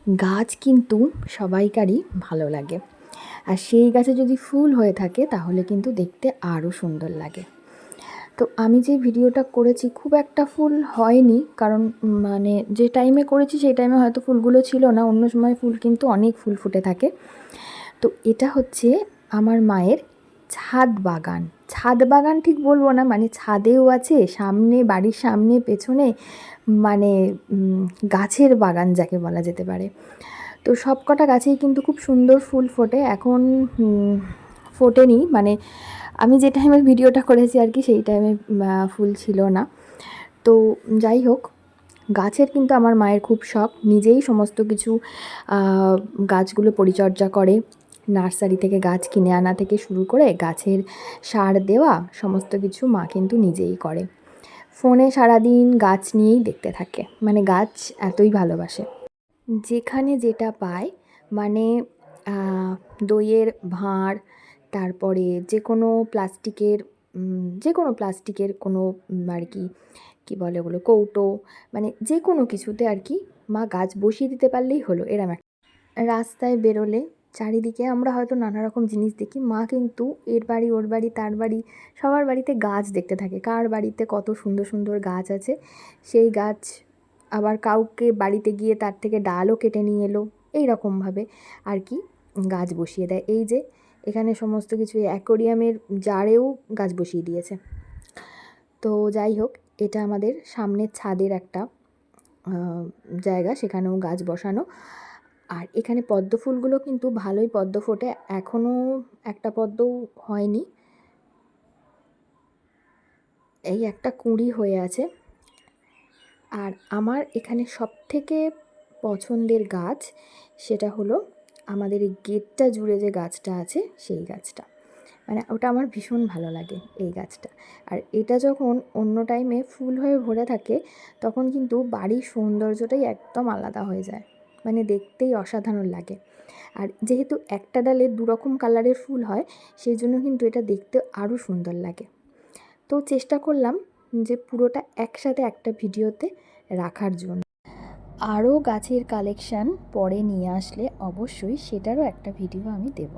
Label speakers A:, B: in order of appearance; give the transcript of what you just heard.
A: গাছ কিন্তু সবাইকারই ভালো লাগে, আর সেই গাছে যদি ফুল হয়ে থাকে তাহলে কিন্তু দেখতে আরও সুন্দর লাগে। তো আমি যে ভিডিওটা করেছি খুব একটা ফুল হয়নি, কারণ মানে যে টাইমে করেছি সেই টাইমে হয়তো ফুলগুলো ছিল না, অন্য সময় ফুল কিন্তু অনেক ফুল ফুটে থাকে। তো এটা হচ্ছে আমার মায়ের ছাদ বাগান। ছাদ বাগান ঠিক বলবো না, মানে ছাদেও আছে, সামনে বাড়ির সামনে পেছনে, মানে গাছের বাগান যাকে বলা যেতে পারে। তো সব কটা গাছেই কিন্তু খুব সুন্দর ফুল ফোটে। এখন ফোটেনি, মানে আমি যে টাইমে ভিডিওটা করেছি আর কি সেই টাইমে ফুল ছিল না। তো যাই হোক, গাছের কিন্তু আমার মায়ের খুব শখ, নিজেই সমস্ত কিছু গাছগুলো পরিচর্যা করে। নার্সারি থেকে গাছ কিনে আনা থেকে শুরু করে গাছের সার দেওয়া সমস্ত কিছু মা কিন্তু নিজেই করে। ফোনে সারাদিন গাছ নিয়েই দেখতে থাকে, মানে গাছ এতই ভালোবাসে। যেখানে যেটা পায়, মানে দইয়ের ভাঁড়, তারপরে যে কোনো প্লাস্টিকের কোনো আর কি কী বলে ওগুলো, কৌটো, মানে যে কোনো কিছুতে আর কি মা গাছ বসিয়ে দিতে পারলেই হলো, এরম একটা। রাস্তায় বেরোলে চারিদিকে আমরা হয়তো নানা রকম জিনিস দেখি, মা কিন্তু এর বাড়ি ওর বাড়ি তার বাড়ি সবার বাড়িতে গাছ দেখতে থাকে, কার বাড়িতে কত সুন্দর সুন্দর গাছ আছে সেই গাছ আবার কাউকে বাড়িতে গিয়ে তার থেকে ডালও কেটে নিয়ে এলো, এই রকমভাবে আর কি গাছ বসিয়ে দেয়। এই যে এখানে সমস্ত কিছু অ্যাকোরিয়ামের জারেও গাছ বসিয়ে দিয়েছে। তো যাই হোক, এটা আমাদের সামনের ছাদের একটা জায়গা, সেখানেও গাছ বসানো। আর এখানে পদ্ম ফুলগুলো কিন্তু ভালোই পদ্ম ফোটে, এখনও একটা পদ্মও হয়নি, এই একটা কুঁড়ি হয়ে আছে। আর আমার এখানে সবথেকে পছন্দের গাছ সেটা হলো আমাদের এই গেটটা জুড়ে যে গাছটা আছে সেই গাছটা, মানে ওটা আমার ভীষণ ভালো লাগে এই গাছটা। আর এটা যখন অন্য টাইমে ফুল হয়ে ভরে থাকে তখন কিন্তু বাড়ির সৌন্দর্যটাই একদম আলাদা হয়ে যায়, মানে দেখতেই অসাধারণ লাগে। আর যেহেতু একটা ডালে দুরকম কালারের ফুল হয় সেই জন্য কিন্তু এটা দেখতে আরও সুন্দর লাগে। তো চেষ্টা করলাম যে পুরোটা একসাথে একটা ভিডিওতে রাখার জন্য। আরও গাছের কালেকশান পরে নিয়ে আসলে অবশ্যই সেটারও একটা ভিডিও আমি দেব।